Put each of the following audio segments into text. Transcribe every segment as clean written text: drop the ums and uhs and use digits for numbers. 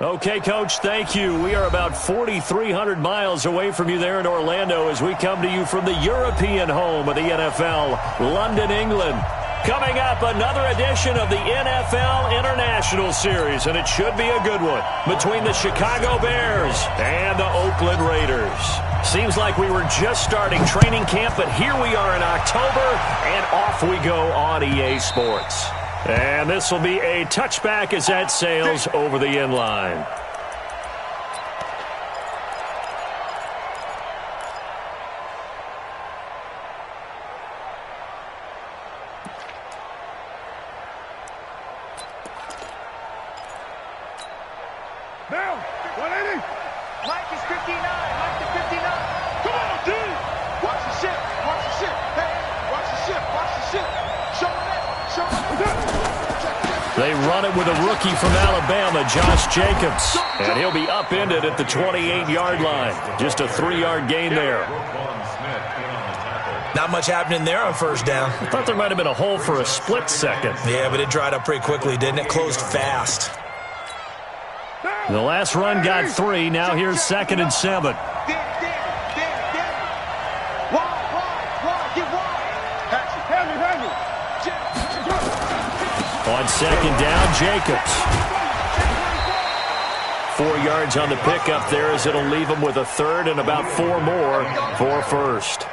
Okay, Coach, thank you. We are about 4,300 miles away from you there in Orlando as we come to you from the European home of the NFL, London, England. Coming up, another edition of the NFL International Series, and it should be a good one, between the Chicago Bears and the Oakland Raiders. Seems like we were just starting training camp, but here we are in October, and off we go on EA Sports. And this will be a touchback as that sails over the end line. Now, 180. Mike is 59. Mike to 59. Come on, D. Watch the ship. Watch the ship. Hey, watch the ship. Watch the ship. Show him that. Show him that. They run it with a rookie from Alabama, Josh Jacobs. And he'll be upended at the 28-yard line. Just a 3-yard gain there. Not much happening there on first down. I thought there might have been a hole for a split second. Yeah, but it dried up pretty quickly, didn't it? Closed fast. The last run got 3. Now here's 2nd and 7. On 2nd down, Jacobs. 4 yards on the pickup there as it'll leave him with a 3rd and about 4 more for first.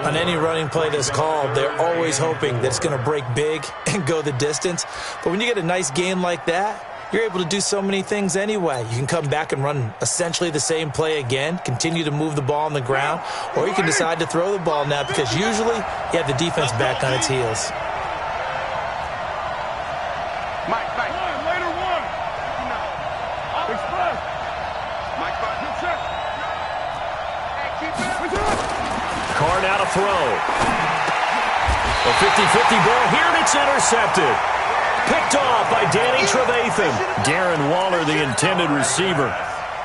On any running play that's called, they're always hoping that it's going to break big and go the distance. But when you get a nice game like that, you're able to do so many things anyway. You can come back and run essentially the same play again, continue to move the ball on the ground, or you can decide to throw the ball now because usually you have the defense back on its heels. Mike. Later one. Express. Mike, Good check. hey, keep it. Carr now to throw. A 50-50 ball here, and it's intercepted. Picked off by Danny Trevathan. Darren Waller, the intended receiver.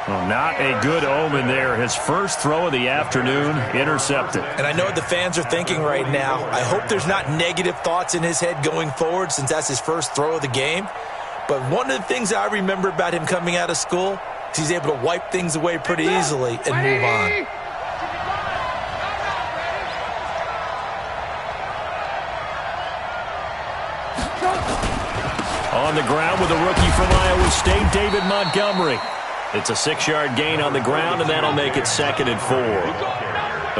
Well, not a good omen there. His first throw of the afternoon, intercepted. And I know what the fans are thinking right now. I hope there's not negative thoughts in his head going forward since that's his first throw of the game. But one of the things I remember about him coming out of school is he's able to wipe things away pretty easily and move on. On the ground with a rookie from Iowa State, David Montgomery. It's a 6-yard gain on the ground, and that'll make it 2nd and 4.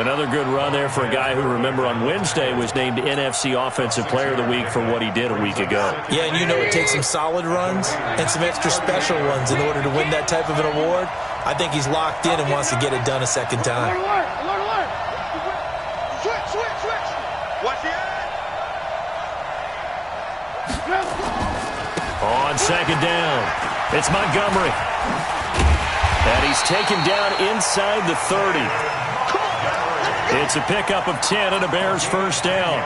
Another good run there for a guy who, remember, on Wednesday was named NFC Offensive Player of the Week for what he did a week ago. Yeah, and you know it takes some solid runs and some extra special ones in order to win that type of an award. I think he's locked in and wants to get it done a second time. Alert. Switch. Watch the edge. On 2nd down, it's Montgomery. And he's taken down inside the 30. It's a pickup of 10 and a Bears first down.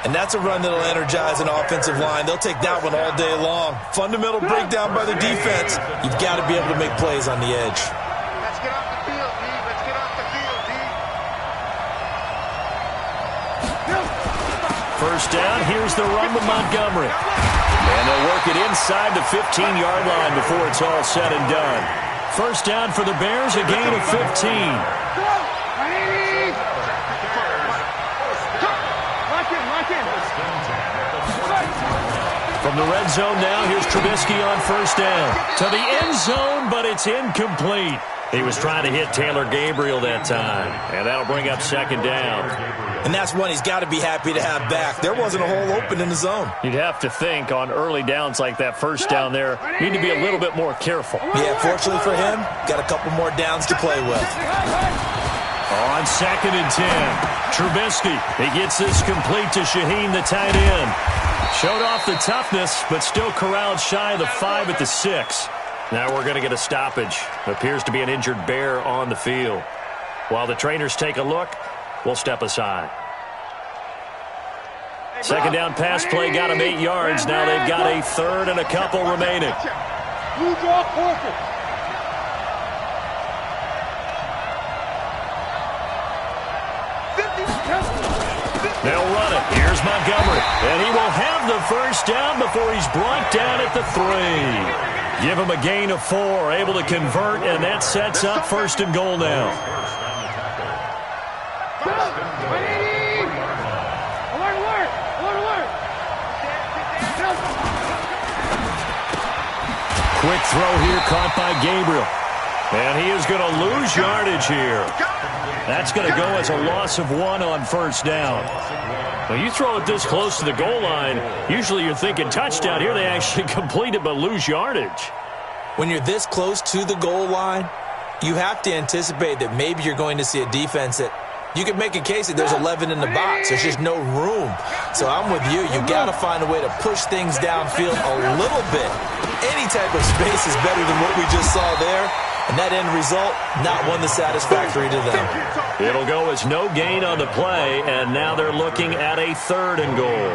And that's a run that'll energize an offensive line. They'll take that one all day long. Fundamental breakdown by the defense. You've got to be able to make plays on the edge. Let's get off the field, D. Let's get off the field, D. First down, here's the run with Montgomery. And they'll work it inside the 15-yard line before it's all said and done. First down for the Bears, a gain of 15. From the red zone now, here's Trubisky on first down. To the end zone, but it's incomplete. He was trying to hit Taylor Gabriel that time, and that'll bring up 2nd down. And that's one he's got to be happy to have back. There wasn't a hole open in the zone. You'd have to think on early downs like that first down there, need to be a little bit more careful. Yeah, fortunately for him, got a couple more downs to play with. On 2nd and 10, Trubisky, he gets this complete to Shaheen, the tight end. Showed off the toughness, but still corralled shy of the 5 at the 6. Now we're going to get a stoppage. Appears to be an injured Bear on the field. While the trainers take a look, we'll step aside. 2nd down pass play got him 8 yards. Now they've got a 3rd and a couple remaining. They'll run it. Here's Montgomery. And he will have the first down before he's brought down at the 3. Give him a gain of 4, able to convert, and that sets up 1st and goal now. Quick throw here caught by Gabriel. And he is going to lose yardage here. That's going to go as a loss of 1 on 1st down. When you throw it this close to the goal line, usually you're thinking touchdown. Here they actually complete it but lose yardage. When you're this close to the goal line, you have to anticipate that maybe you're going to see a defense that you can make a case that there's 11 in the box. There's just no room. So I'm with you. You got to find a way to push things downfield a little bit. Any type of space is better than what we just saw there. And that end result, not one that's satisfactory to them. It'll go as no gain on the play, and now they're looking at a 3rd and goal.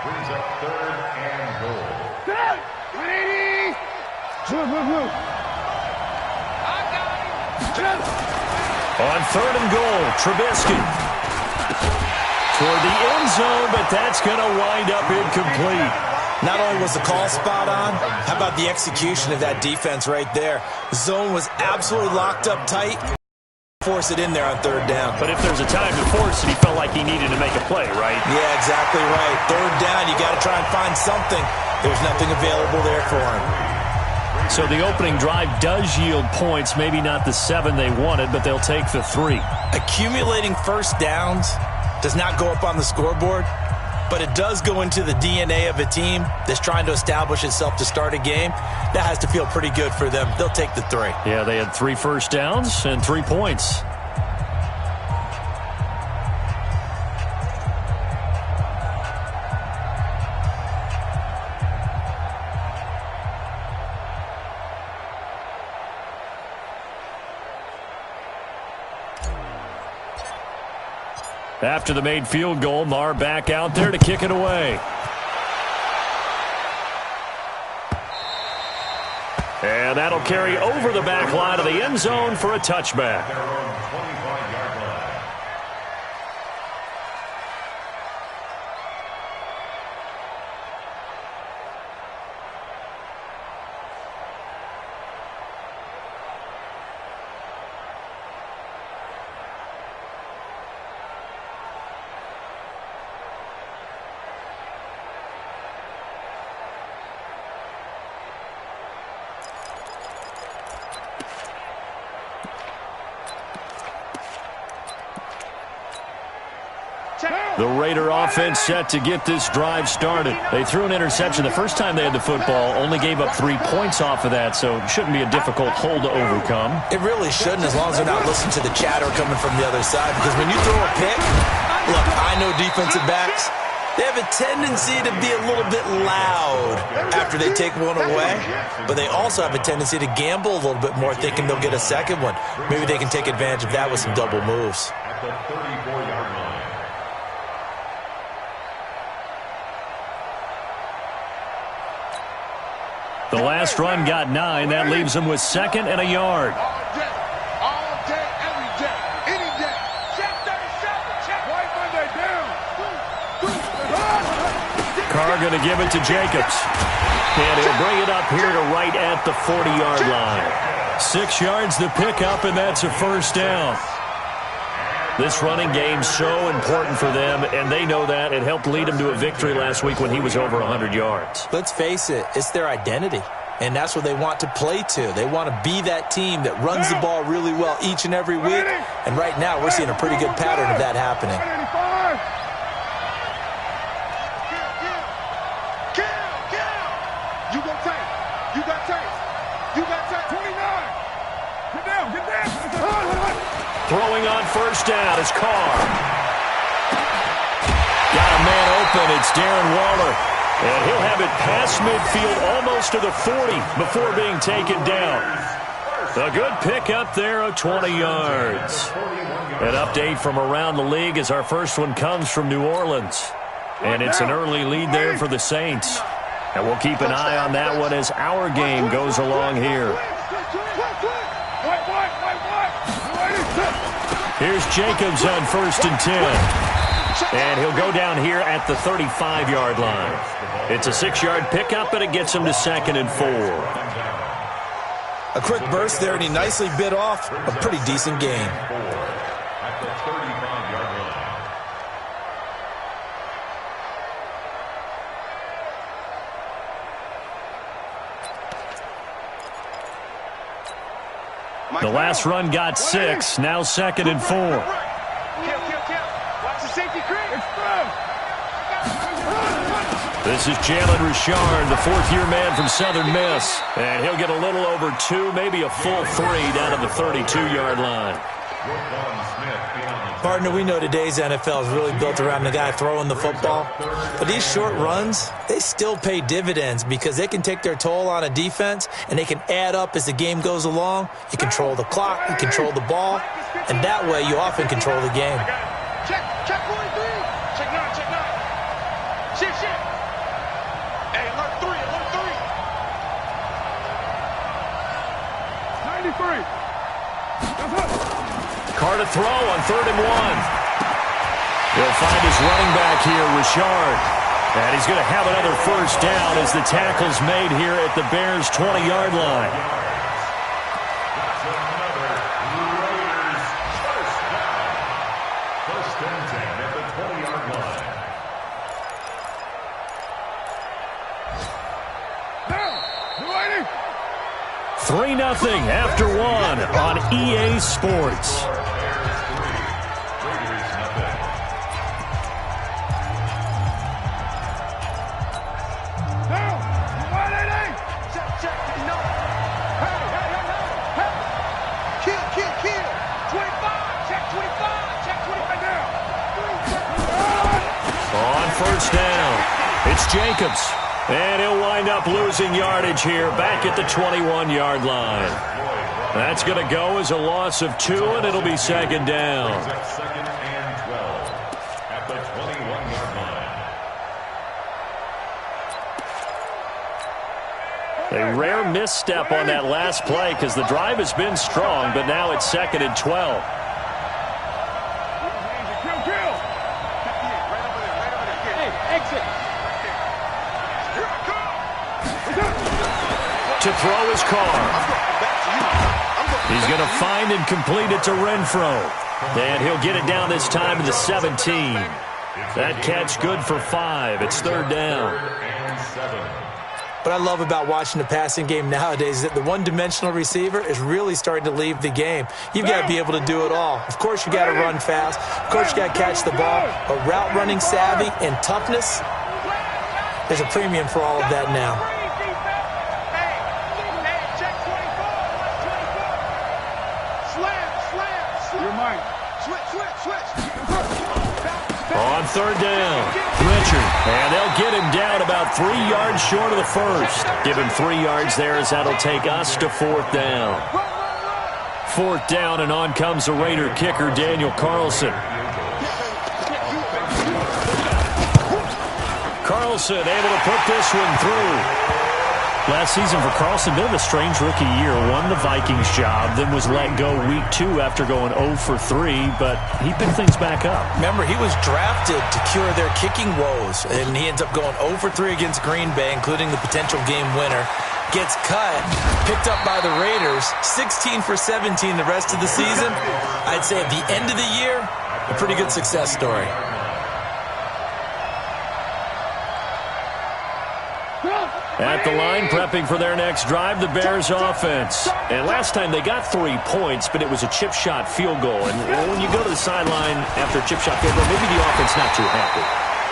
Brings up 3rd and goal. 180! Blue. On 3rd and goal, Trubisky. Toward the end zone, but that's going to wind up incomplete. Not only was the call spot on, how about the execution of that defense right there? The zone was absolutely locked up tight. Force it in there on 3rd down. But if there's a time to force it, he felt like he needed to make a play, right? Yeah, exactly right. 3rd down, you got to try and find something. There's nothing available there for him. So the opening drive does yield points, maybe not the 7 they wanted, but they'll take the 3. Accumulating 1st downs does not go up on the scoreboard, but it does go into the DNA of a team that's trying to establish itself to start a game. That has to feel pretty good for them. They'll take the 3. Yeah, they had 3 first downs and 3 points. After the made field goal, Marr back out there to kick it away. And that'll carry over the back line of the end zone for a touchback. The Raider offense set to get this drive started. They threw an interception the first time they had the football, only gave up 3 points off of that, so it shouldn't be a difficult hole to overcome. It really shouldn't, as long as they're not listening to the chatter coming from the other side, because when you throw a pick, look, I know defensive backs, they have a tendency to be a little bit loud after they take one away, but they also have a tendency to gamble a little bit more, thinking they'll get a second one. Maybe they can take advantage of that with some double moves. At the 34-yard line. The last run got 9. That leaves them with 2nd and a yard. All day, every day, any day. Check 37, check. White Monday down. Carr going to give it to Jacobs. And he'll bring it up here to right at the 40-yard line. 6 yards the pickup, and that's a 1st down. This running game's so important for them, and they know that. It helped lead them to a victory last week when he was over 100 yards. Let's face it, it's their identity, and that's what they want to play to. They want to be that team that runs the ball really well each and every week, and right now we're seeing a pretty good pattern of that happening. You got tape. You got tape. You got tape. 29. Get down. Get down. Throwing on 1st down is Carr. Got a man open. It's Darren Waller. And he'll have it past midfield almost to the 40 before being taken down. A good pickup there of 20 yards. An update from around the league as our first one comes from New Orleans. And it's an early lead there for the Saints. And we'll keep an eye on that one as our game goes along here. Here's Jacobs on 1st and 10. And he'll go down here at the 35-yard line. It's a 6-yard pickup, and it gets him to 2nd and 4. A quick burst there, and he nicely bit off a pretty decent gain. At the 35-yard line. The last run got 6, now 2nd and 4. Watch the safety creep. This is Jalen Richard, the fourth-year man from Southern Miss. And he'll get a little over 2, maybe a full 3 down to the 32-yard line. Partner, we know today's NFL is really built around the guy throwing the football. But these short runs, they still pay dividends because they can take their toll on a defense, and they can add up as the game goes along. You control the clock, you control the ball, and that way you often control the game. Check 43. Check 9, check 9. Shift. Hey, alert 3. 93. Carr to throw on 3rd and 1. He'll find his running back here, Richard. And he's going to have another first down as the tackle's made here at the Bears' 20-yard line. That's another Raiders first down. First and 10 at the 20-yard line. Now, 3-0 after 1 on EA Sports. First down. It's Jacobs. And he'll wind up losing yardage here back at the 21-yard line. That's going to go as a loss of 2, and it'll be 2nd down. 2nd and 12 at the 21-yard line. A rare misstep on that last play because the drive has been strong, but now it's 2nd and 12. To throw his Carr. He's going to find and complete it to Renfro. And he'll get it down this time to the 17. That catch good for 5. It's 3rd down. What I love about watching the passing game nowadays is that the one-dimensional receiver is really starting to leave the game. You've got to be able to do it all. Of course, you got to run fast. Of course, you got to catch the ball. But route running savvy and toughness, there's a premium for all of that now. On 3rd down, Richard, and they'll get him down about 3 yards short of the first. Give him 3 yards there as that'll take us to 4th down. 4th down, and on comes the Raider kicker, Daniel Carlson. Carlson able to put this one through. Last season for Carlson, bit of a strange rookie year. Won the Vikings job, then was let go week 2 after going 0 for 3, but he picked things back up. Remember, he was drafted to cure their kicking woes, and he ends up going 0 for 3 against Green Bay, including the potential game winner. Gets cut, picked up by the Raiders, 16 for 17 the rest of the season. I'd say at the end of the year, a pretty good success story. At the line, prepping for their next drive, the Bears offense. And last time they got 3 points, but it was a chip shot field goal. And when you go to the sideline after a chip shot field goal, maybe the offense not too happy.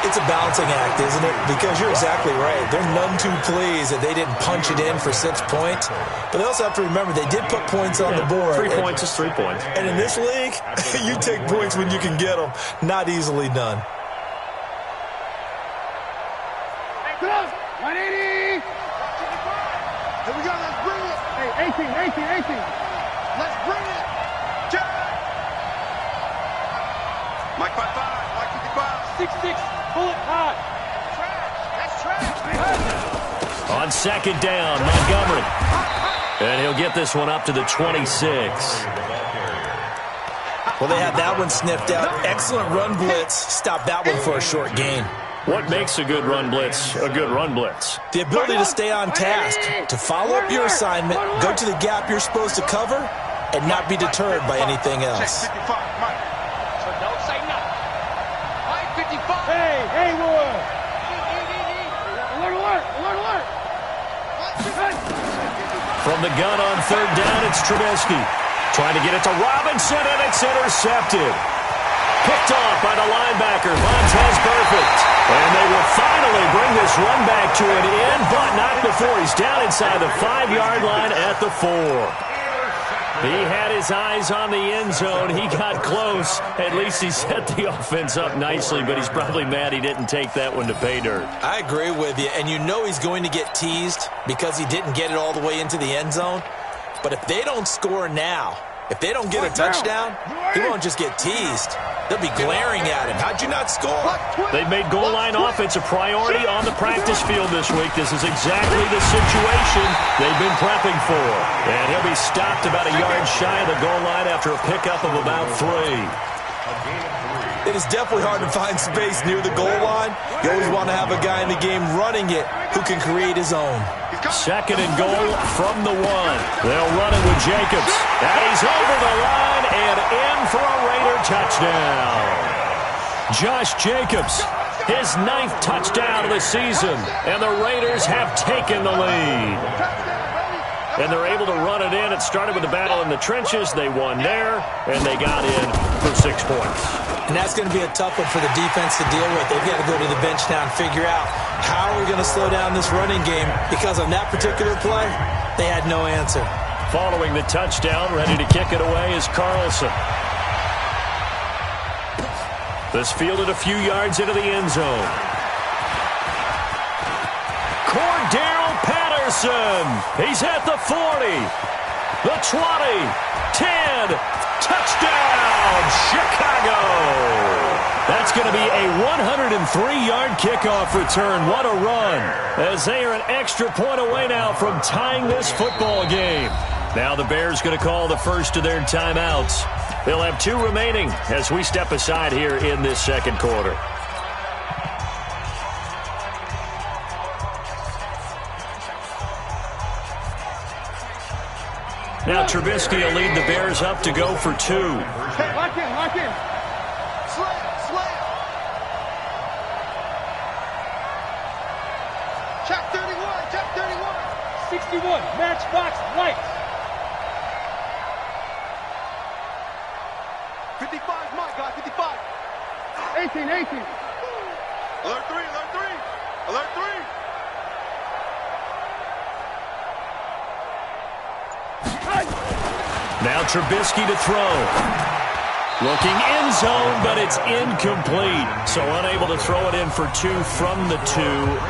It's a balancing act, isn't it? Because you're exactly right. They're none too pleased that they didn't punch it in for 6 points. But they also have to remember they did put points on the board. 3 points is 3 points. And in this league, you take points when you can get them. Not easily done. 180. Here we go, let's bring it. Hey, 18. Let's bring it. Jack. Mike 5'5", Mike 55. 6'6", pull it high. Trash, that's trash. On 2nd down, Montgomery. And he'll get this one up to the 26. Well, they had that one sniffed out. Excellent run blitz. Stop that one for a short gain. What makes a good run blitz a good run blitz? The ability to stay on task, to follow up your assignment, go to the gap you're supposed to cover, and not be deterred by anything else. So don't say nothing. All right, 55. Hey, Wood. Alert. From the gun on third down, it's Trubisky. Trying to get it to Robinson, and it's intercepted. Picked off by the linebacker, Vontaze Burfict. And they will finally bring this run back to an end, but not before he's down inside the 5-yard line at the 4. He had his eyes on the end zone. He got close. At least he set the offense up nicely, but he's probably mad he didn't take that one to pay dirt. I agree with you, and you know he's going to get teased because he didn't get it all the way into the end zone. But if they don't score now, if they don't get a touchdown, he won't just get teased. They'll be glaring at him. How'd you not score? They've made goal line offense a priority on the practice field this week. This is exactly the situation they've been prepping for. And he'll be stopped about a yard shy of the goal line after a pickup of about 3. It is definitely hard to find space near the goal line. You always want to have a guy in the game running it who can create his own. Second and goal from the 1. They'll run it with Jacobs. And he's over the line and in for a Raider touchdown. Josh Jacobs, his 9th touchdown of the season. And the Raiders have taken the lead. And they're able to run it in. It started with the battle in the trenches. They won there, and they got in for 6 points. And that's going to be a tough one for the defense to deal with. They've got to go to the bench now and figure out how are we going to slow down this running game, because on that particular play, they had no answer. Following the touchdown, ready to kick it away is Carlson. This fielded a few yards into the end zone. Cordero Patterson. He's at the 40, the 20, 10. Touchdown, Chicago. That's going to be a 103-yard kickoff return. What a run, as they are an extra point away now from tying this football game. Now the Bears going to call the first of their timeouts. They'll have 2 remaining as we step aside here in this second quarter. Now Trubisky will lead the Bears up to go for 2. Lock in. Slam. Check 31. 61, matchbox, lights. 55, my guy, 55. 18. Alert 3. Now Trubisky to throw. Looking end zone, but it's incomplete. So unable to throw it in for 2 from the 2.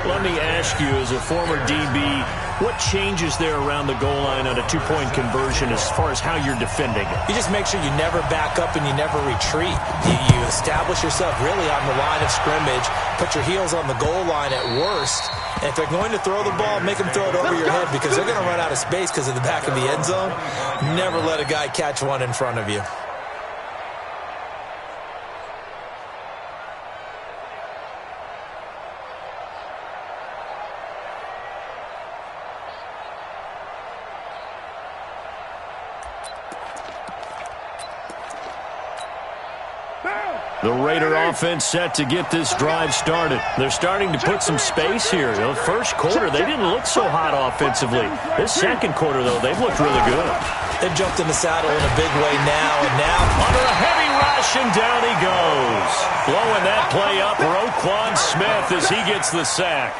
Let me ask you, as a former DB, what changes there around the goal line on a 2-point conversion as far as how you're defending it? You just make sure you never back up and you never retreat. You establish yourself really on the line of scrimmage, put your heels on the goal line at worst, and if they're going to throw the ball, make them throw it over your head, because they're going to run out of space because of the back of the end zone. Never let a guy catch one in front of you. The Raider offense set to get this drive started. They're starting to put some space here. The first quarter, they didn't look so hot offensively. This second quarter, though, they've looked really good. They've jumped in the saddle in a big way now, and now under a heavy rush, and down he goes. Blowing that play up, Roquan Smith, as he gets the sack.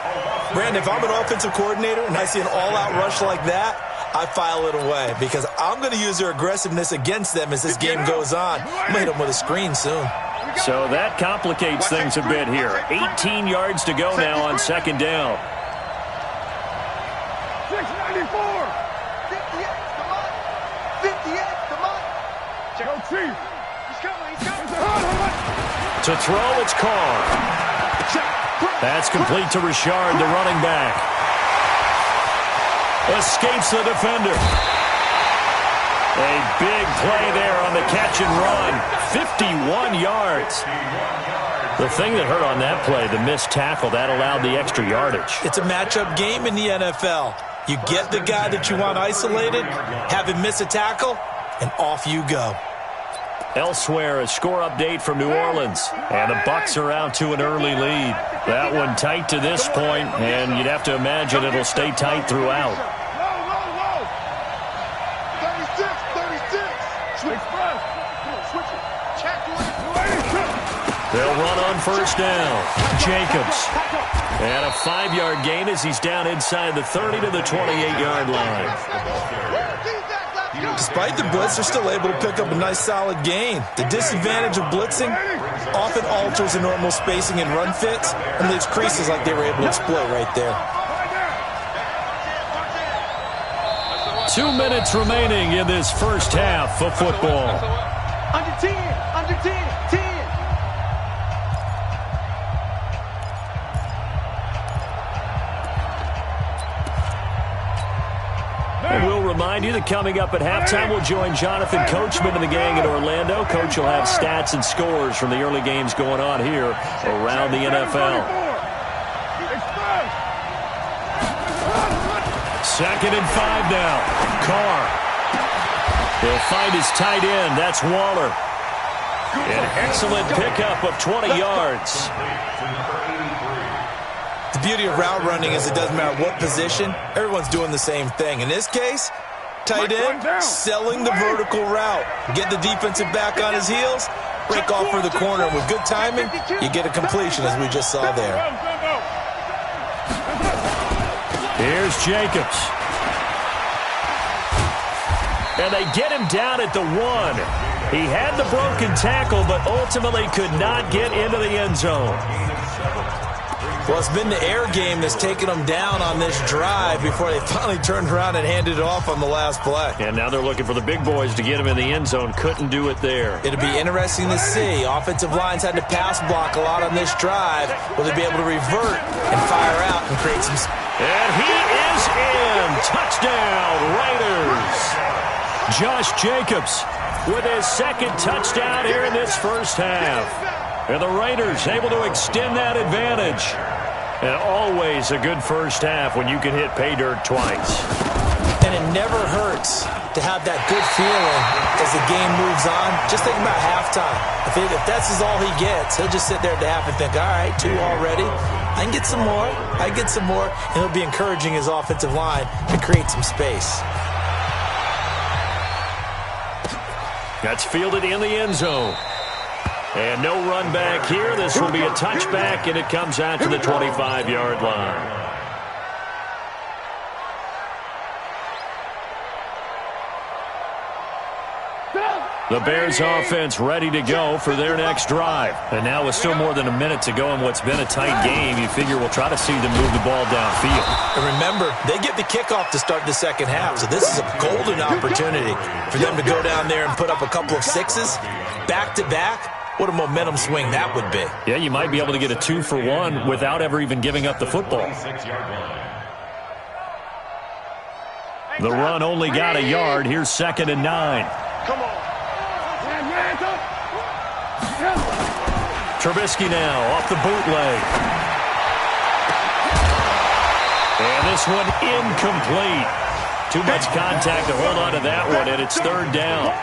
Brandon, if I'm an offensive coordinator and I see an all-out rush like that, I file it away, because I'm going to use their aggressiveness against them as this game goes on. I'm going to hit them with a screen soon. So that complicates things a bit here. 18 yards to go now on second down. 694. 58, come on. Check out Chief. He's coming. To throw, it's Carr. That's complete to Richard, the running back. Escapes the defender. A big play there on the catch and run. 51 yards. The thing that hurt on that play, the missed tackle, that allowed the extra yardage. It's a matchup game in the NFL. You get the guy that you want isolated, have him miss a tackle, and off you go. Elsewhere, a score update from New Orleans. And the Bucs are out to an early lead. That one tight to this point, and you'd have to imagine it'll stay tight throughout. 36. Switch. Switch it. They'll run on first down. Jacobs. And a 5-yard gain as he's down inside the 30 to the 28-yard line. Despite the blitz, they're still able to pick up a nice solid gain. The disadvantage of blitzing often alters the normal spacing and run fits and leaves creases like they were able to exploit right there. 2 minutes remaining in this first half of football. Under 10. 10. And we'll remind you that coming up at halftime, we'll join Jonathan Coachman and the gang in Orlando. Coach will have stats and scores from the early games going on here around the NFL. 2nd and 5 now. Carr. He'll find his tight end. That's Waller. An excellent pickup of 20 yards. The beauty of route running is it doesn't matter what position, everyone's doing the same thing. In this case, tight end, selling the vertical route. Get the defensive back on his heels, break off for the corner. With good timing, you get a completion, as we just saw there. Here's Jacobs. And they get him down at the 1. He had the broken tackle, but ultimately could not get into the end zone. Well, it's been the air game that's taken them down on this drive before they finally turned around and handed it off on the last play. And now they're looking for the big boys to get him in the end zone. Couldn't do it there. It'll be interesting to see. Offensive lines had to pass block a lot on this drive. Will they be able to revert and fire out and create some... And he is in. Touchdown, Raiders. Josh Jacobs with his 2nd touchdown here in this first half. And the Raiders able to extend that advantage. And always a good first half when you can hit pay dirt twice. And it never hurts to have that good feeling as the game moves on. Just think about halftime. If that's all he gets, he'll just sit there at the half and think, all right, 2 already. I can get some more. And he'll be encouraging his offensive line to create some space. That's fielded in the end zone. And no run back here. This will be a touchback, and it comes out to the 25-yard line. The Bears offense ready to go for their next drive. And now with still more than a minute to go in what's been a tight game, you figure we'll try to see them move the ball downfield. And remember, they get the kickoff to start the second half, so this is a golden opportunity for them to go down there and put up a couple of 6s back-to-back. What a momentum swing that would be. Yeah, you might be able to get a 2-for-1 without ever even giving up the football. The run only got a yard. Here's 2nd and 9. Come on. Trubisky now off the bootleg. And this one incomplete. Too much contact to hold on to that one, and it's 3rd down.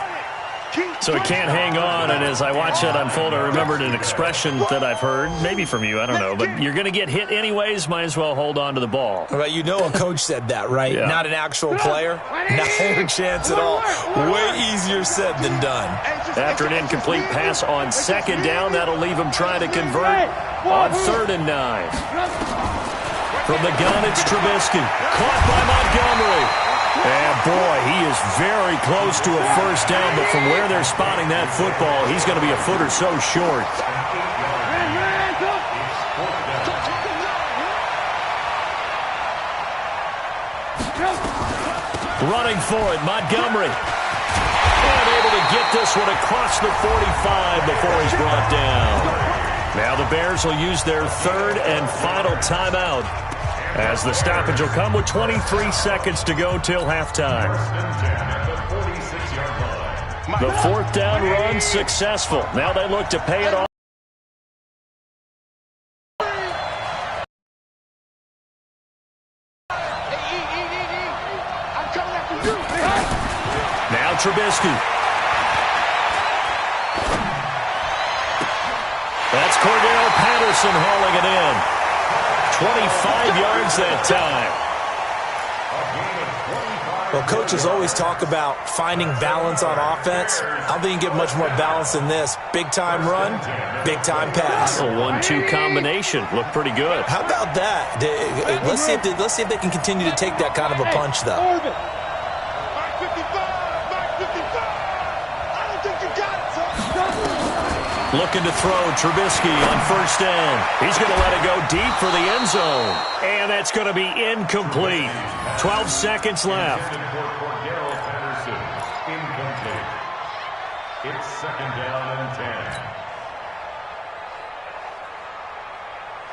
So it can't hang on, and as I watch that unfold, I remembered an expression that I've heard, maybe from you, I don't know, but you're going to get hit anyways, might as well hold on to the ball. Right, you know a coach said that, right? Yeah. Not an actual player. Not a chance at all. Way easier said than done. After an incomplete pass on 2nd down, that'll leave him trying to convert on 3rd and 9. From the gun, it's Trubisky. Caught by Montgomery. And, boy, he is very close to a first down, but from where they're spotting that football, he's going to be a foot or so short. Running for it, Montgomery. And able to get this one across the 45 before he's brought down. Now the Bears will use their 3rd and final timeout, as the stoppage will come with 23 seconds to go till halftime. The fourth down run successful. Now they look to pay it off. Now Trubisky. That's Cordell Patterson hauling it in. 25 yards that time. Well, coaches always talk about finding balance on offense. I don't think you get much more balance than this. Big-time run, big-time pass. A 1-2 combination. Looked pretty good. How about that? Let's see if they can continue to take that kind of a punch, though. Back 55, back 55. I don't think you got it, son. Looking to throw Trubisky on first down. He's going to let it go deep for the end zone. And that's going to be incomplete. 12 seconds left. It's second down and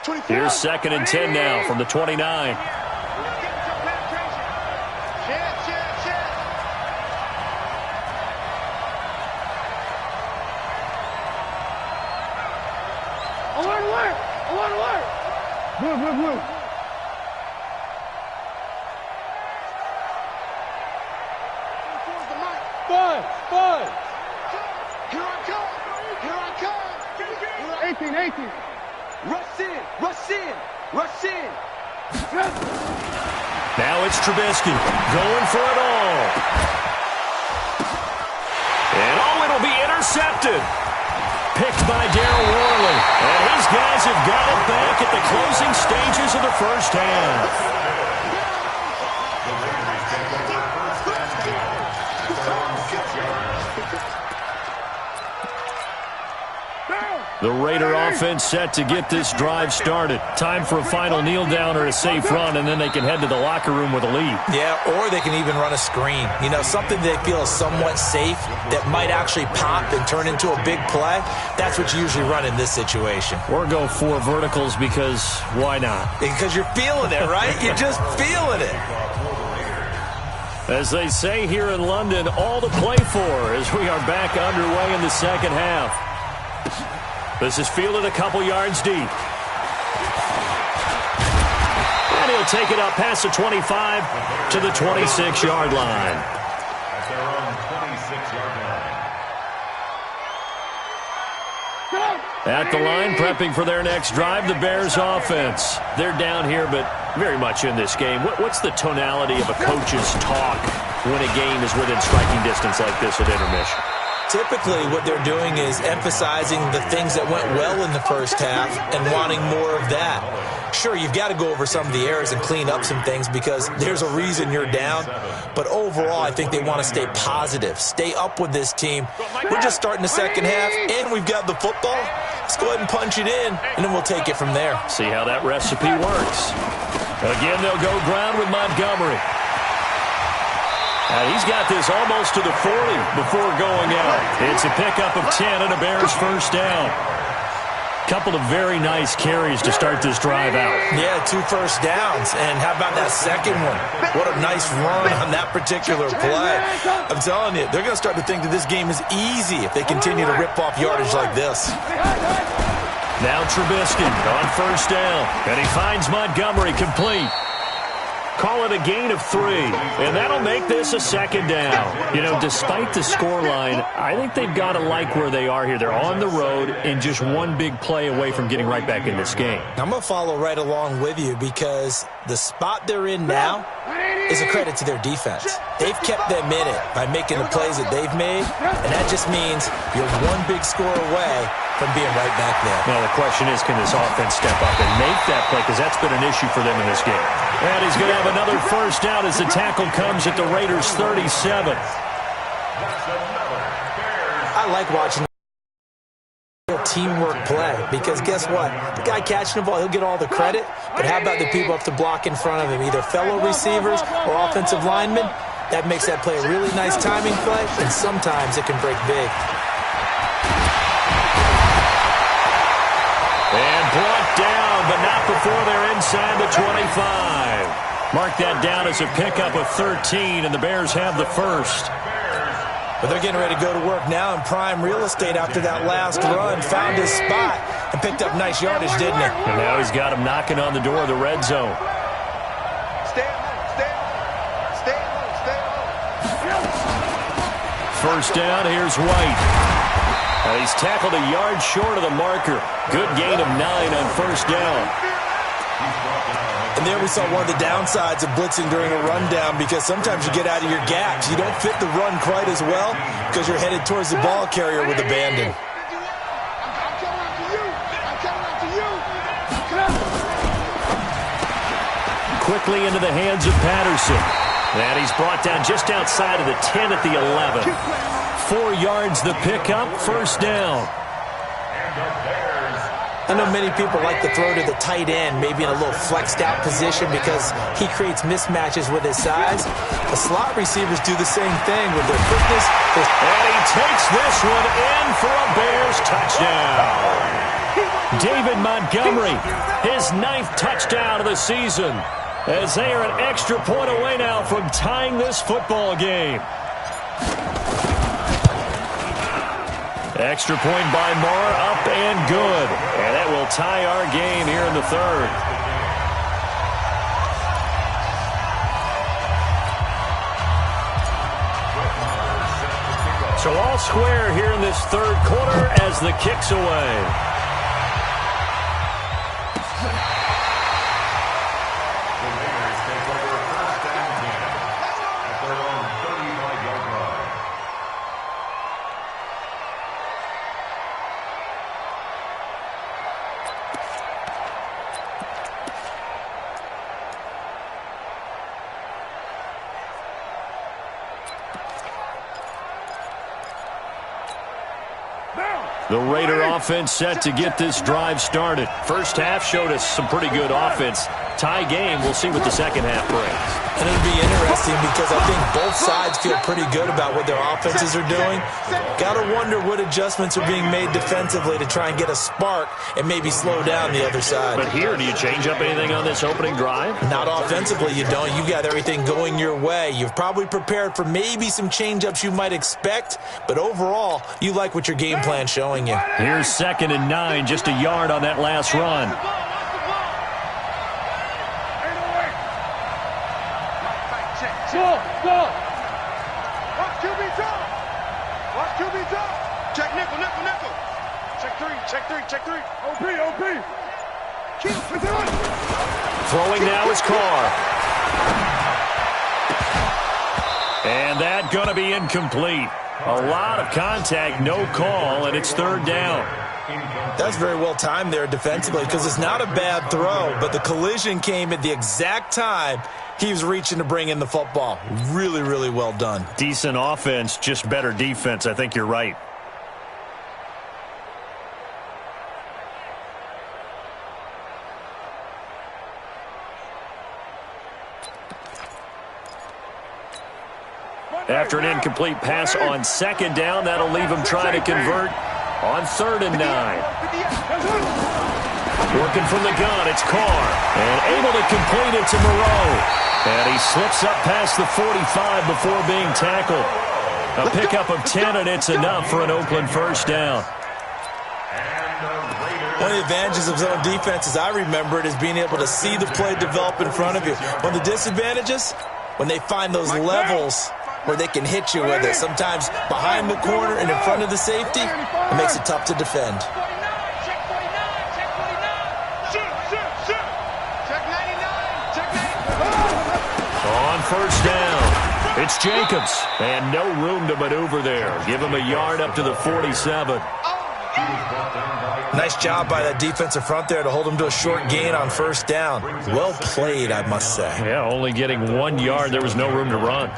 10. Here's second and 10 now from the 29. Blue. Five. Here I come. 18. Rush in. Now it's Trubisky going for it all. And it'll be intercepted. Picked by Darryl Worley. And his guys have got it back at the closing stages of the first half. The Raider offense set to get this drive started. Time for a final kneel down or a safe run, and then they can head to the locker room with a lead. Yeah, or they can even run a screen. You know, something they feel is somewhat safe that might actually pop and turn into a big play. That's what you usually run in this situation. Or go 4 verticals because why not? Because you're feeling it, right? You're just feeling it. As they say here in London, all to play for as we are back underway in the second half. This is fielded a couple yards deep. And he'll take it up past the 25 to the 26-yard line. At their own 26-yard line. At the line, prepping for their next drive, the Bears offense. They're down here, but very much in this game. What's the tonality of a coach's talk when a game is within striking distance like this at intermission? Typically, what they're doing is emphasizing the things that went well in the first half and wanting more of that. Sure, you've got to go over some of the errors and clean up some things because there's a reason you're down. But overall, I think they want to stay positive, stay up with this team. We're just starting the second half, and we've got the football. Let's go ahead and punch it in, and then we'll take it from there. See how that recipe works. Again, they'll go ground with Montgomery. He's got this almost to the 40 before going out. It's a pickup of 10 and a Bears first down. Couple of very nice carries to start this drive out. Yeah, 2 first downs. And how about that second one? What a nice run on that particular play. I'm telling you, they're going to start to think that this game is easy if they continue to rip off yardage like this. Now Trubisky on first down. And he finds Montgomery complete. Call it a gain of 3, and that'll make this a second down. You know, despite the scoreline, I think they've got to like where they are here. They're on the road and just one big play away from getting right back in this game. I'm going to follow right along with you because the spot they're in now is a credit to their defense. They've kept them in it by making the plays that they've made, and that just means you're one big score away from being right back there. Now, the question is, can this offense step up and make that play? Because that's been an issue for them in this game. And he's going to have another first down as the tackle comes at the Raiders' 37. I like watching teamwork play because guess what? The guy catching the ball, he'll get all the credit, but how about the people up to block in front of him, either fellow receivers or offensive linemen? That makes that play a really nice timing play, and sometimes it can break big. And brought down, but not before they're inside the 25. Mark that down as a pickup of 13, and the Bears have the first. But they're getting ready to go to work now in prime real estate after that last run. Found his spot and picked up nice yardage, didn't he? And now he's got him knocking on the door of the red zone. Stay low, stay low. Stay low, stay low. First down, here's White. He's tackled a yard short of the marker. Good gain of 9 on first down. And there we saw one of the downsides of blitzing during a rundown, because sometimes you get out of your gaps. You don't fit the run quite as well because you're headed towards the ball carrier with abandon. I'm coming after you. I'm coming after you. Quickly into the hands of Patterson. And he's brought down just outside of the 10 at the 11. 4 yards the pickup, first down. I know many people like to throw to the tight end, maybe in a little flexed out position because he creates mismatches with his size. The slot receivers do the same thing with their quickness. And he takes this one in for a Bears touchdown. David Montgomery, his 9th touchdown of the season, as they are an extra point away now from tying this football game. Extra point by Marr, up and good. And that will tie our game here in the 3rd. So all square here in this 3rd quarter as the kick's away. The Raider offense set to get this drive started. First half showed us some pretty good offense. Tie game, we'll see what the second half brings. And it'll be interesting because I think both sides feel pretty good about what their offenses are doing. Got to wonder what adjustments are being made defensively to try and get a spark and maybe slow down the other side. But here, do you change up anything on this opening drive? Not offensively, you don't. You've got everything going your way. You've probably prepared for maybe some change-ups you might expect, but overall, you like what your game plan's showing you. Here's 2nd and 9, just a yard on that last run. Go. Watch QB drop. Watch QB drop. Check nickel. Check 3. OP. Throwing now is Carr. And that going to be incomplete. A lot of contact, no call, and it's 3rd down. That's very well timed there defensively because it's not a bad throw, but the collision came at the exact time he was reaching to bring in the football. Really, really well done. Decent offense, just better defense. I think you're right. After an incomplete pass on 2nd down, that'll leave him trying to convert on 3rd and 9. Working from the gun, it's Carr. And able to complete it to Moreau. And he slips up past the 45 before being tackled. A pickup of 10, and it's enough for an Oakland first down. One of the advantages of zone defense, as I remember it, is being able to see the play develop in front of you. One of the disadvantages, when they find those levels where they can hit you with it. Sometimes behind the corner and in front of the safety, it makes it tough to defend. Check 49. Check 99. On first down, it's Jacobs. And no room to maneuver there. Give him a yard up to the 47. Nice job by that defensive front there to hold him to a short gain on first down. Well played, I must say. Yeah, only getting 1 yard. There was no room to run.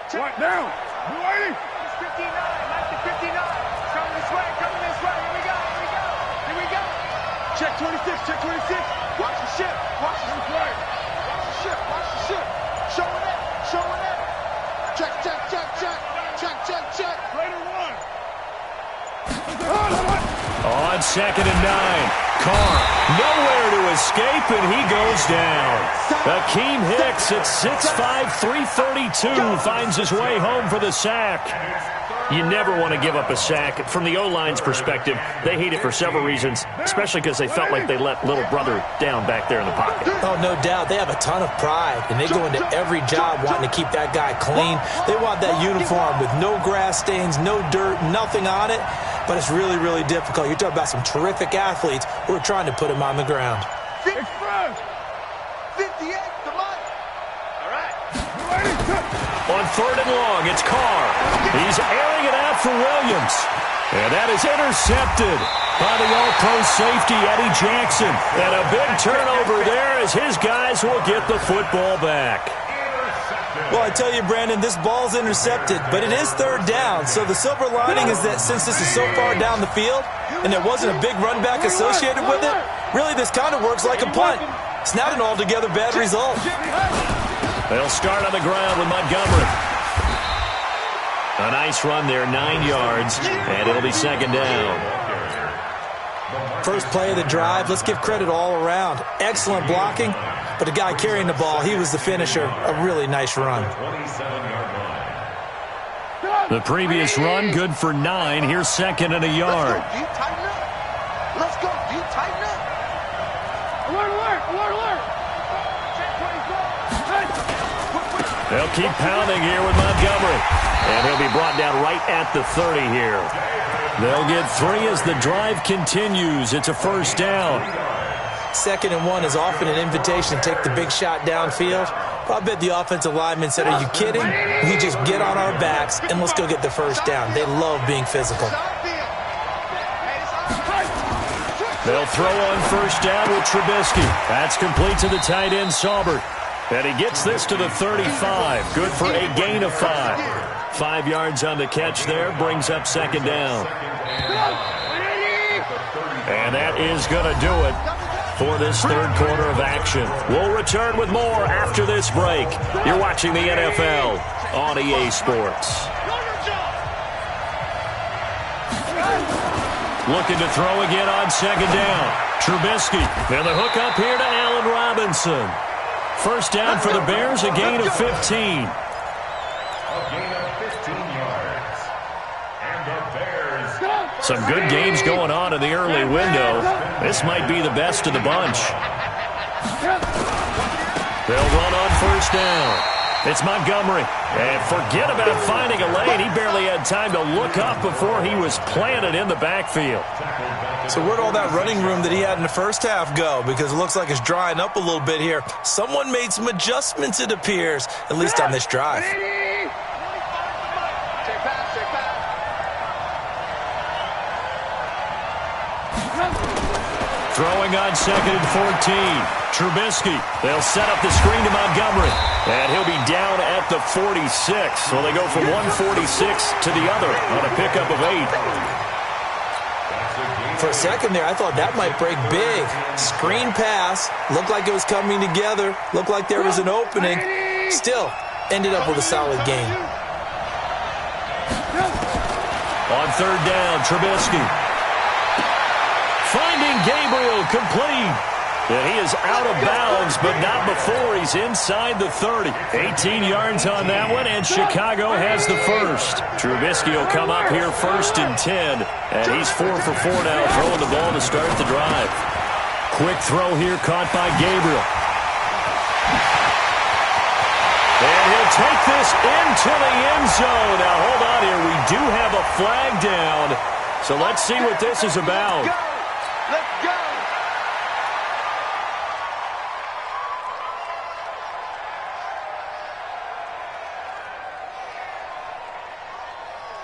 Right now. You ready? 59. 59. Coming this way. Here we go. Check 26. Watch the ship. Watch the ship. Showing it. Check. Raider 1. 2nd and 9. Carr, nowhere to escape, and he goes down. Akeem Hicks at 6'5", 332 finds his way home for the sack. You never want to give up a sack. From the O-line's perspective, they hate it for several reasons, especially because they felt like they let little brother down back there in the pocket. Oh, no doubt. They have a ton of pride, and they go into every job wanting to keep that guy clean. They want that uniform with no grass stains, no dirt, nothing on it. But it's really, really difficult. You're talking about some terrific athletes who are trying to put him on the ground. 58, the line. All right. On 3rd and long, it's Carr. He's airing it out for Williams. And that is intercepted by the all-pro safety, Eddie Jackson. And a big turnover there as his guys will get the football back. Well, I tell you, Brandon, this ball's intercepted, but it is 3rd down. So the silver lining is that since this is so far down the field and there wasn't a big run back associated with it, really this kind of works like a punt. It's not an altogether bad result. They'll start on the ground with Montgomery. A nice run there, 9 yards, and it'll be 2nd down. First play of the drive, let's give credit all around. Excellent blocking, but the guy carrying the ball, he was the finisher. A really nice run. The previous run, good for 9. Here's 2nd and a yard. Let's go, D, tighten up. Alert, alert, alert, alert. They'll keep pounding here with Montgomery. And he'll be brought down right at the 30 here. They'll get 3 as the drive continues. It's a 1st down. 2nd and 1 is often an invitation to take the big shot downfield. But I bet the offensive lineman said, are you kidding? We just get on our backs and let's go get the 1st down. They love being physical. They'll throw on 1st down with Trubisky. That's complete to the tight end, Saubert. And he gets this to the 35. Good for a gain of 5. 5 yards on the catch there. Brings up 2nd down. And that is going to do it for this 3rd quarter of action. We'll return with more after this break. You're watching the NFL on EA Sports. Looking to throw again on 2nd down. Trubisky. And the hook up here to Allen Robinson. 1st down for the Bears, a gain of 15. A gain of 15 yards. And the Bears. Some good games going on in the early window. This might be the best of the bunch. They'll run on 1st down. It's Montgomery. And forget about finding a lane. He barely had time to look up before he was planted in the backfield. So where'd all that running room that he had in the 1st half go? Because it looks like it's drying up a little bit here. Someone made some adjustments, it appears, at least on this drive. Throwing on 2nd and 14. Trubisky. They'll set up the screen to Montgomery. And he'll be down at the 46. So they go from 146 to the other on a pickup of 8. For a second there, I thought that might break big. Screen pass. Looked like it was coming together. Looked like there was an opening. Still, ended up with a solid game. On 3rd down, Trubisky. Finding Gabriel complete. And he is out of bounds, but not before he's inside the 30. 18 yards on that one, and Chicago has the 1st. Trubisky will come up here 1st and 10, and he's 4 for 4 now, throwing the ball to start the drive. Quick throw here, caught by Gabriel. And he'll take this into the end zone. Now, hold on here. We do have a flag down, so let's see what this is about. Let's go.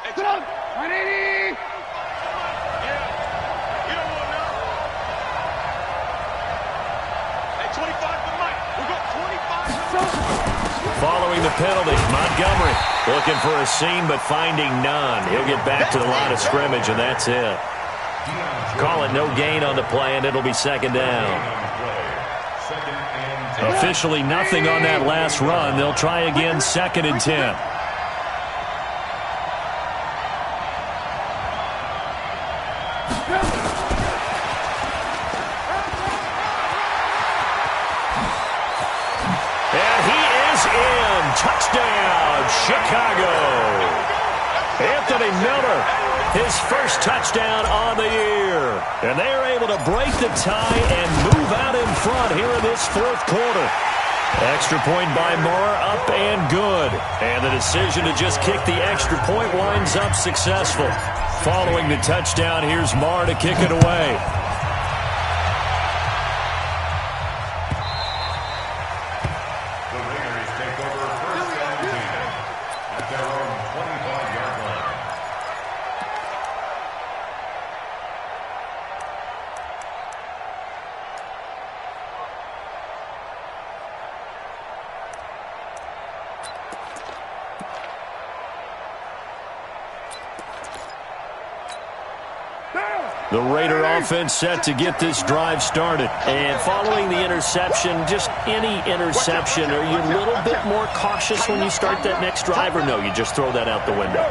Hey, Tom. 180. Yeah. You don't want to know. Hey, 25 for Mike. We got 25 for Following the penalty, Montgomery looking for a seam but finding none. He'll get back to the line of scrimmage, and that's it. Call it no gain on the play, and it'll be 2nd down. Officially nothing on that last run. They'll try again 2nd and 10. touchdown, Chicago. Anthony Miller, his first touchdown on the year. And they are able to break the tie and move out in front here in this fourth quarter. Extra point by Moore, up and good. And the decision to just kick the extra point winds up successful. Following the touchdown, here's Moore to kick it away. The Raiders take over first and 10 at their own 25-yard line. The Raider offense set to get this drive started. And following the interception, just any interception, are you a little bit more cautious when you start that next drive, or no, you just throw that out the window?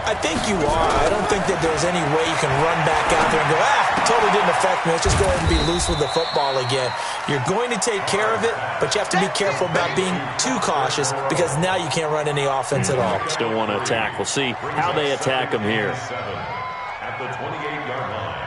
I think you are. I don't think that there's any way you can run back out there and go, totally didn't affect me. Let's just go ahead and be loose with the football again. You're going to take care of it, but you have to be careful about being too cautious because now you can't run any offense at all. Still want to attack. We'll see how they attack them here. At the 28-yard line.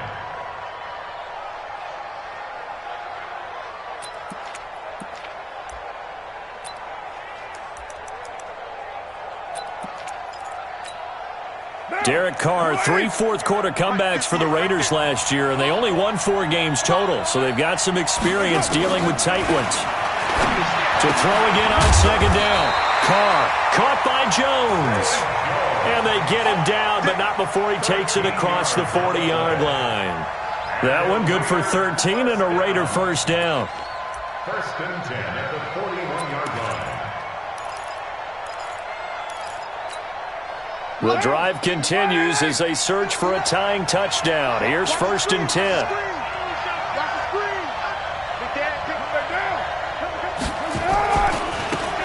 Derek Carr, 3 fourth-quarter comebacks for the Raiders last year, and they only won 4 games total, so they've got some experience dealing with tight ones. To throw again on second down. Carr caught by Jones. And they get him down, but not before he takes it across the 40-yard line. That one good for 13 and a Raider first down. First and 10 at the 41-yard line. The drive continues as they search for a tying touchdown. Here's first and 10.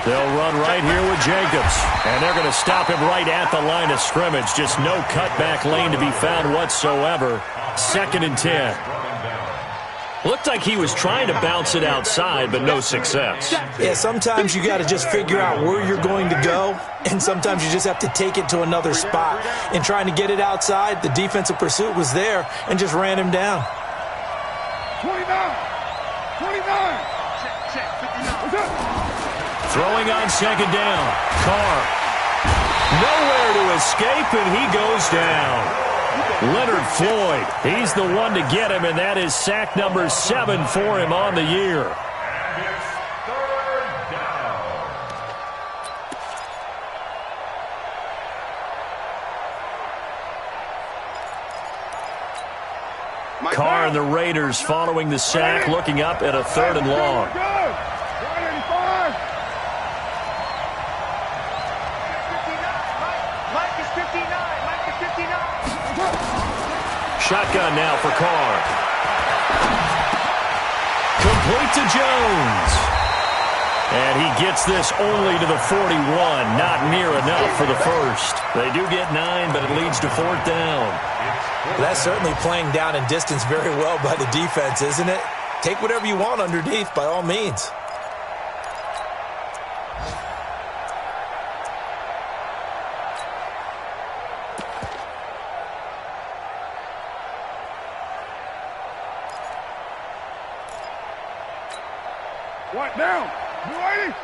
They'll run right here with Jacobs. And they're going to stop him right at the line of scrimmage. Just no cutback lane to be found whatsoever. Second and 10. Looked like he was trying to bounce it outside, but no success. Yeah, sometimes you got to just figure out where you're going to go, and sometimes you just have to take it to another spot. In trying to get it outside, the defensive pursuit was there and just ran him down. 29. Throwing on second down. Carr. Nowhere to escape, and he goes down. Leonard Floyd, he's the one to get him, and that is sack number 7 for him on the year. And it's third down. Carr and the Raiders following the sack, looking up at a 3rd and long. Shotgun now for Carr. Complete to Jones. And he gets this only to the 41. Not near enough for the first. They do get 9, but it leads to 4th down. That's certainly playing down in distance very well by the defense, isn't it? Take whatever you want underneath, by all means. What down? You ready?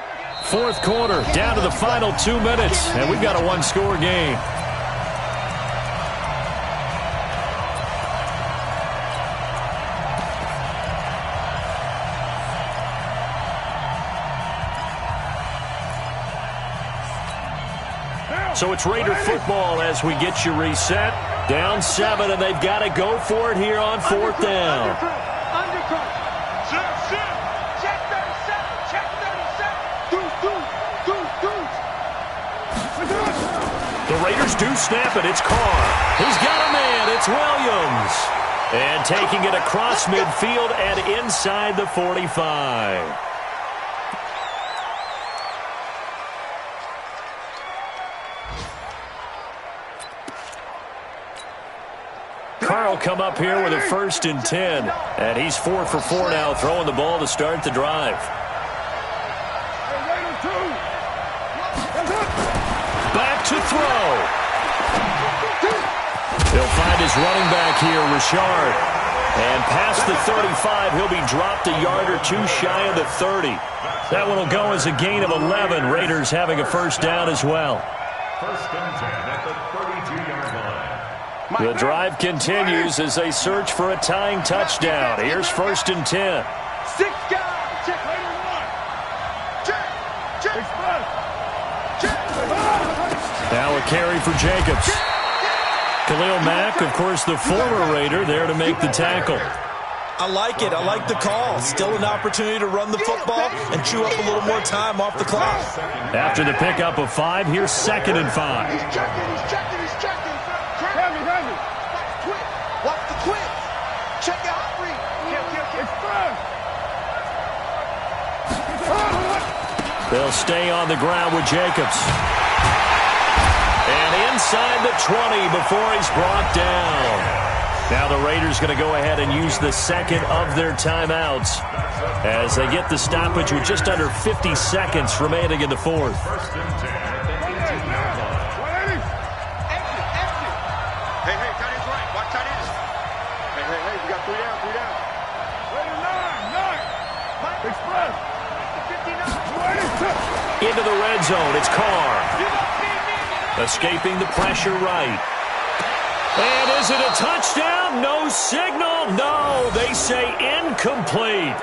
4th quarter, down to the final 2 minutes, and we've got a 1-score game. So it's Raider football as we get you reset. Down 7, and they've got to go for it here on 4th down. The Raiders do snap it. It's Carr. He's got a man. It's Williams. And taking it across midfield and inside the 45. Carr will come up here with a 1st and 10. And he's 4 for 4 now, throwing the ball to start the drive. Raider 2. Back to throw. He'll find his running back here, Richard. And past the 35, he'll be dropped a yard or two shy of the 30. That one will go as a gain of 11. Raiders having a first down as well. First and 10 at the 32-yard line. The drive continues as they search for a tying touchdown. Here's first and 10. 6 guys. Check. Check. Now a carry for Jacobs. Khalil Mack, of course, the former Raider, there to make the tackle. I like it. I like the call. Still an opportunity to run the football and chew up a little more time off the clock. After the pickup of 5, here's second and 5. He's checking. Heavy. Watch the twist. Check out Humphrey. They'll stay on the ground with Jacobs. And inside the 20 before he's brought down. Now the Raiders going to go ahead and use the second of their timeouts as they get the stoppage with just under 50 seconds remaining in the fourth. First and 10 at the 18-yard line. Exit. Hey, tight end's right. Watch tight ends. Hey, we got 3 down. Raider 9. Express. 59. Into the red zone, it's Carr. Escaping the pressure right. And is it a touchdown? No signal. No, they say incomplete.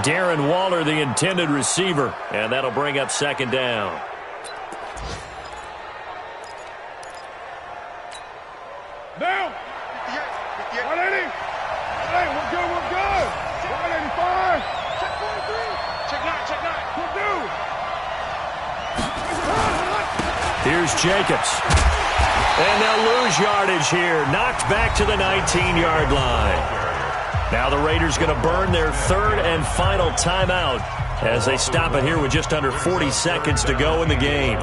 Darren Waller, the intended receiver, and that'll bring up second down. Down. 180. Hey, we're good. 185. Check 43. Check 9. We'll do. Here's Jacobs. And they'll lose yardage here. Knocked back to the 19-yard line. Now the Raiders going to burn their third and final timeout as they stop it here with just under 40 seconds to go in the game.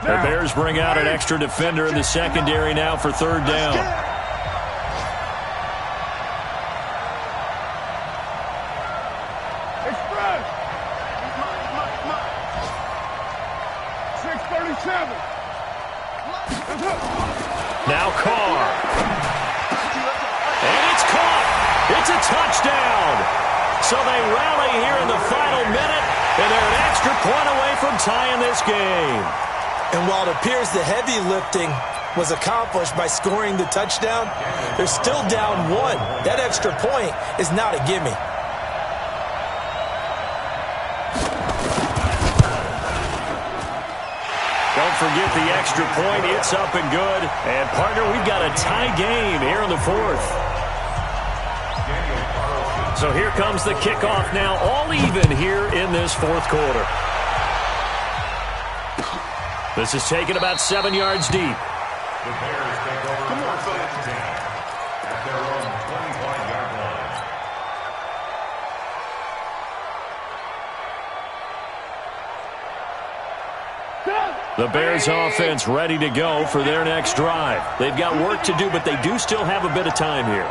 The Bears bring out an extra defender in the secondary now for third down. Now Carr. And it's caught. It's a touchdown. So they rally here in the final minute, and they're an extra point away from tying this game. And while it appears the heavy lifting was accomplished by scoring the touchdown, they're still down 1. That extra point is not a gimme. Don't forget the extra point. It's up and good. And, partner, we've got a tie game here in the fourth. So here comes the kickoff now, all even here in this fourth quarter. This is taken about 7 yards deep. The Bears take over first and 10 at their own 25-yard line. The Bears offense ready to go for their next drive. They've got work to do, but they do still have a bit of time here.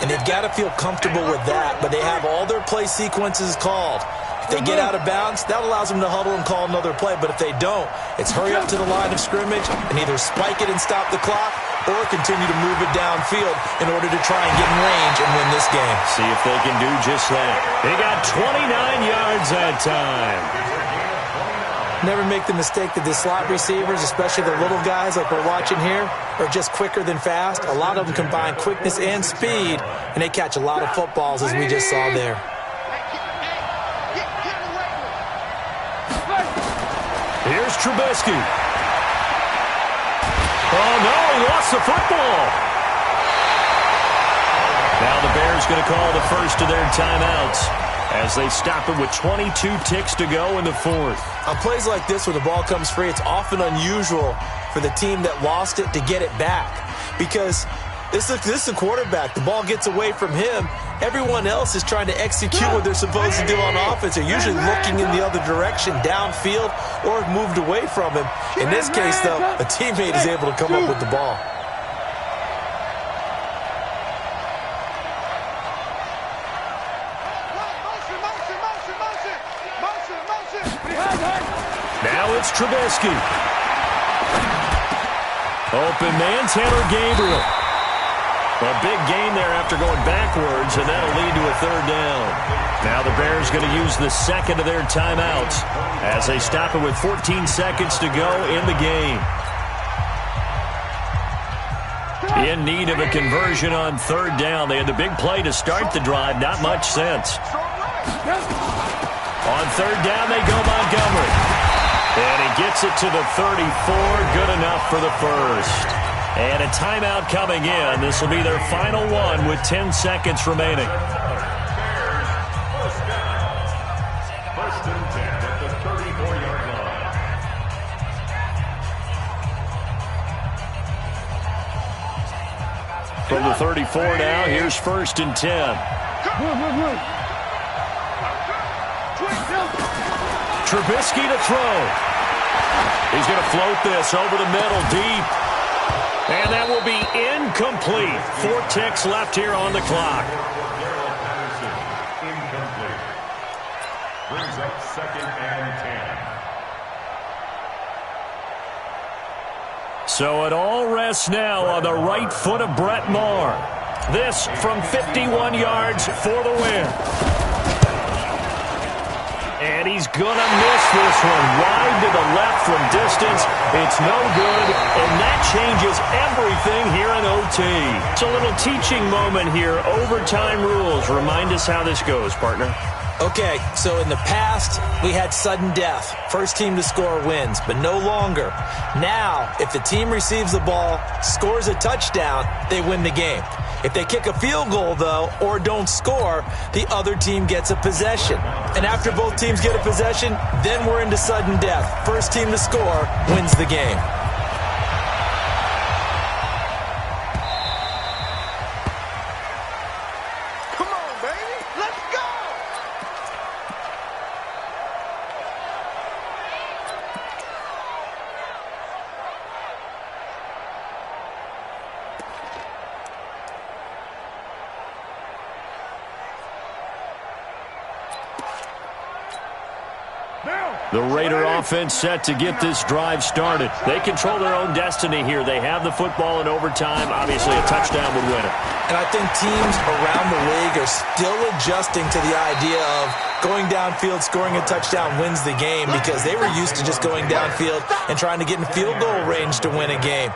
And they've got to feel comfortable with that, but they have all their play sequences called. If they get out of bounds, that allows them to huddle and call another play. But if they don't, it's hurry up to the line of scrimmage and either spike it and stop the clock or continue to move it downfield in order to try and get in range and win this game. See if they can do just that. They got 29 yards that time. Never make the mistake that the slot receivers, especially the little guys like we're watching here, are just quicker than fast. A lot of them combine quickness and speed, and they catch a lot of footballs, as we just saw there. Here's Trubisky. Oh, no, he lost the football. Now the Bears going to call the first of their timeouts as they stop it with 22 ticks to go in the fourth. On plays like this, when the ball comes free, it's often unusual for the team that lost it to get it back because this is a quarterback. The ball gets away from him. Everyone else is trying to execute what they're supposed to do on offense. They're usually looking in the other direction, downfield, or moved away from him. In this case, though, a teammate is able to come up with the ball. It's Trubisky. Open man, Taylor Gabriel. A big gain there after going backwards, and that'll lead to a third down. Now the Bears going to use the second of their timeouts as they stop it with 14 seconds to go in the game. In need of a conversion on third down. They had the big play to start the drive. Not much sense. On third down, they go Montgomery. And he gets it to the 34. Good enough for the first. And a timeout coming in. This will be their final one with 10 seconds remaining. First and 10 at the 34-yard line. From the 34 now, here's first and 10. Trubisky to throw. He's going to float this over the middle deep. And that will be incomplete. 4 ticks left here on the clock. Incomplete. Brings up second and 10. So it all rests now on the right foot of Brett Maher. This from 51 yards for the win. And he's going to miss this one. Wide to the left from distance. It's no good, and that changes everything here in OT. It's a little teaching moment here. Overtime rules. Remind us how this goes, partner. Okay, so in the past, we had sudden death. First team to score wins, but no longer. Now, if the team receives the ball, scores a touchdown, they win the game. If they kick a field goal, though, or don't score, the other team gets a possession. And after both teams get a possession, then we're into sudden death. First team to score wins the game. Come on, baby. Let's go. The Raider offense set to get this drive started. They control their own destiny here. They have the football in overtime. Obviously, a touchdown would win it. And I think teams around the league are still adjusting to the idea of going downfield, scoring a touchdown wins the game, because they were used to just going downfield and trying to get in field goal range to win a game.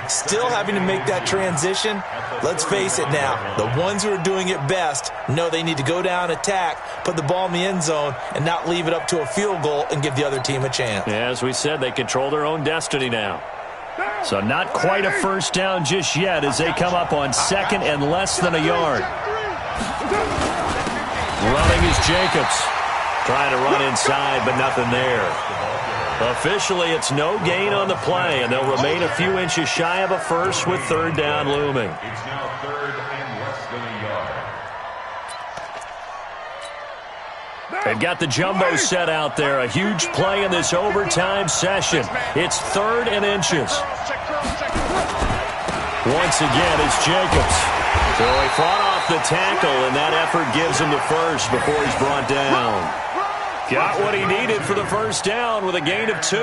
Still having to make that transition. Let's face it now, the ones who are doing it best know they need to go down, attack, put the ball in the end zone, and not leave it up to a field goal and give the other team a chance. Yeah, as we said, they control their own destiny now. So not quite a first down just yet as they come up on second and less than a yard. Running is Jacobs. Trying to run inside, but nothing there. Officially, it's no gain on the play, and they'll remain a few inches shy of a first with third down looming. It's now third and less than a yard. They've got the jumbo set out there. A huge play in this overtime session. It's third and inches. Once again, it's Jacobs. So he fought off the tackle, and that effort gives him the first before he's brought down. Got what he needed for the first down with a gain of 2.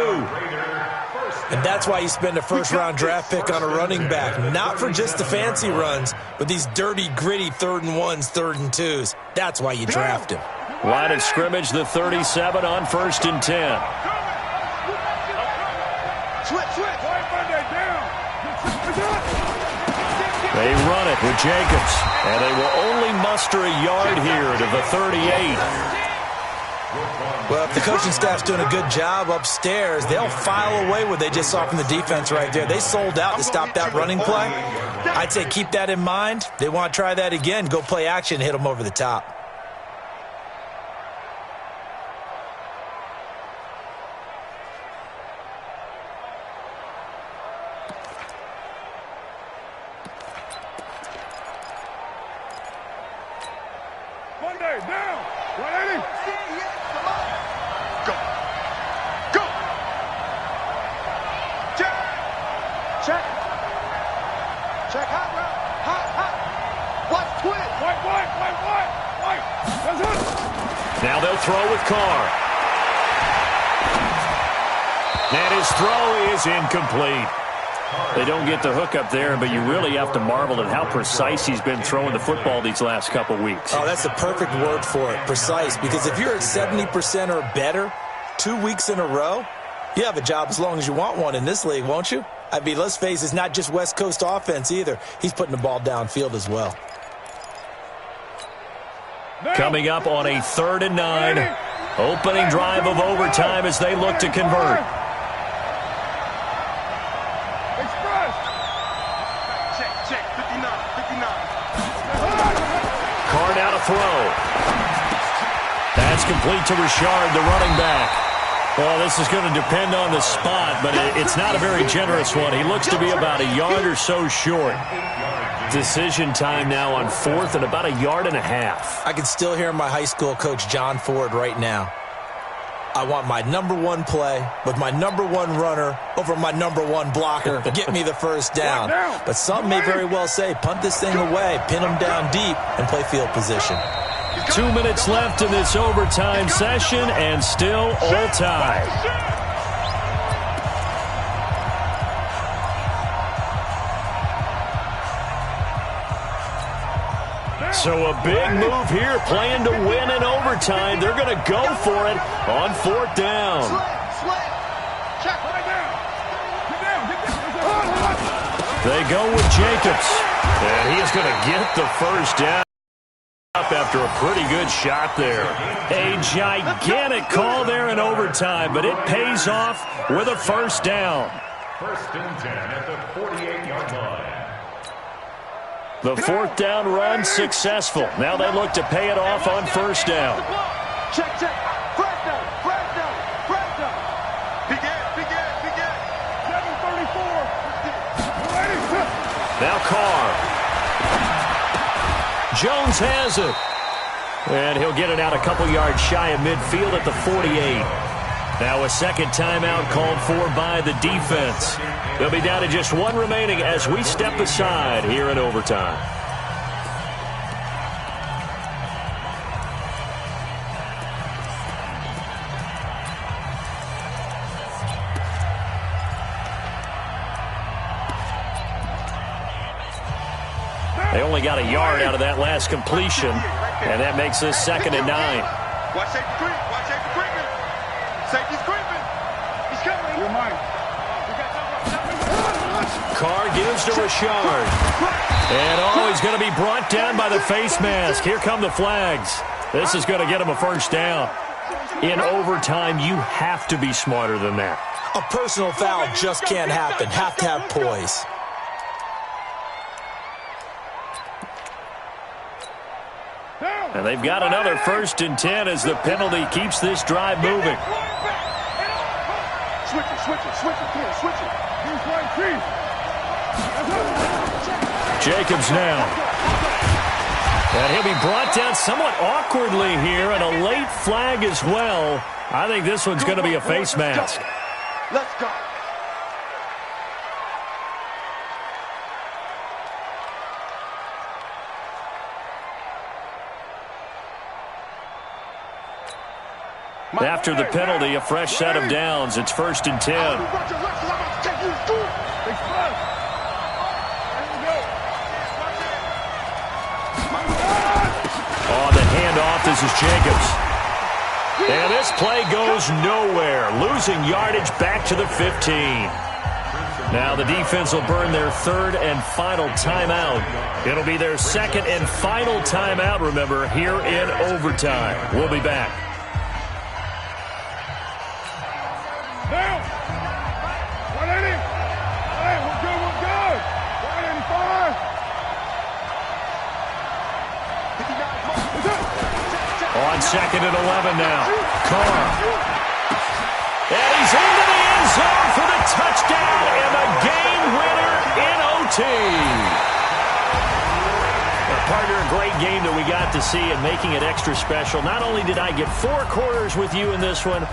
And that's why you spend a first-round draft pick on a running back. Not for just the fancy runs, but these dirty, gritty 3rd and 1s, 3rd and 2s. That's why you draft him. Line of scrimmage, the 37 on first and 10. They run it with Jacobs, and they will only muster a yard here to the 38. Well, if the coaching staff's doing a good job upstairs, they'll file away what they just saw from the defense right there. They sold out to stop that running play. I'd say keep that in mind. They want to try that again. Go play action, hit them over the top. Now they'll throw with Carr. And his throw is incomplete. They don't get the hook up there, but you really have to marvel at how precise he's been throwing the football these last couple weeks. Oh, that's the perfect word for it, precise. Because if you're at 70% or better 2 weeks in a row, you have a job as long as you want one in this league, won't you? I mean, let's face it, it's not just West Coast offense either. He's putting the ball downfield as well. Coming up on a 3rd and 9. Opening drive of overtime as they look to convert. Carr now to throw. That's complete to Richard, the running back. Well, this is going to depend on the spot, but it's not a very generous one. He looks to be about a yard or so short. Decision time now on 4th and about a yard and a half. I can still hear my high school coach, John Ford, right now. I want my #1 play with my #1 runner over my #1 blocker. Get me the first down. But some may very well say, punt this thing away, pin them down deep, and play field position. 2 minutes left in this overtime session, and still all tied. So a big move here, playing to win in overtime. They're going to go for it on 4th down. They go with Jacobs, and he is going to get the first down after a pretty good shot there. A gigantic call there in overtime, but it pays off with a first down. 1st and 10 at the 48-yard line. The 4th down run successful. Now they look to pay it off on 1st down. Check. Break down. Begin. 7:34. Now Carr. Jones has it. And he'll get it out a couple yards shy of midfield at the 48. Now a second timeout called for by the defense. They'll be down to just 1 remaining as we step aside here in overtime. They only got a yard out of that last completion, and that makes this 2nd and 9. Watch safety creeping. Safety's creeping. He's coming. You're mine. Carr gives to Richard. And he's going to be brought down by the face mask. Here come the flags. This is going to get him a first down. In overtime, you have to be smarter than that. A personal foul just can't happen. Have to have poise. And they've got another 1st and 10 as the penalty keeps this drive moving. Switch it. Jacobs now. And he'll be brought down somewhat awkwardly here, and a late flag as well. I think this one's going to be a face mask. Let's go. After the penalty, a fresh set of downs. It's 1st and 10. On the handoff, this is Jacobs. And this play goes nowhere. Losing yardage back to the 15. Now the defense will burn their 3rd and final timeout. It'll be their 2nd and final timeout, remember, here in overtime. We'll be back. Down. 180. Hey, we're good. 185. On 2nd and 11 now. Carr. And he's into the end zone for the touchdown and the game winner in OT. Partner, a great game that we got to see and making it extra special. Not only did I get 4 quarters with you in this one,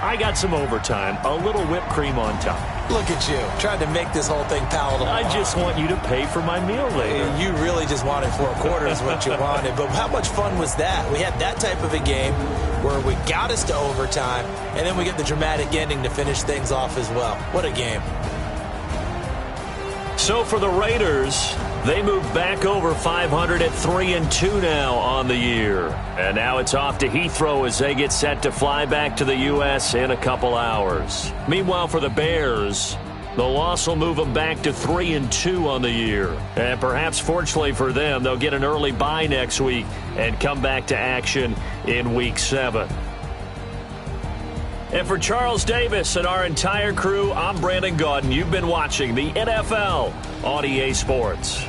I got some overtime, a little whipped cream on top. Look at you, trying to make this whole thing palatable. I just want you to pay for my meal later. You really just wanted 4 quarters what you wanted. But how much fun was that? We had that type of a game where we got us to overtime, and then we get the dramatic ending to finish things off as well. What a game. So for the Raiders, they move back over 500 at 3-2 now on the year. And now it's off to Heathrow as they get set to fly back to the U.S. in a couple hours. Meanwhile, for the Bears, the loss will move them back to 3-2 on the year. And perhaps fortunately for them, they'll get an early bye next week and come back to action in Week 7. And for Charles Davis and our entire crew, I'm Brandon Gaudin. You've been watching the NFL on EA Sports.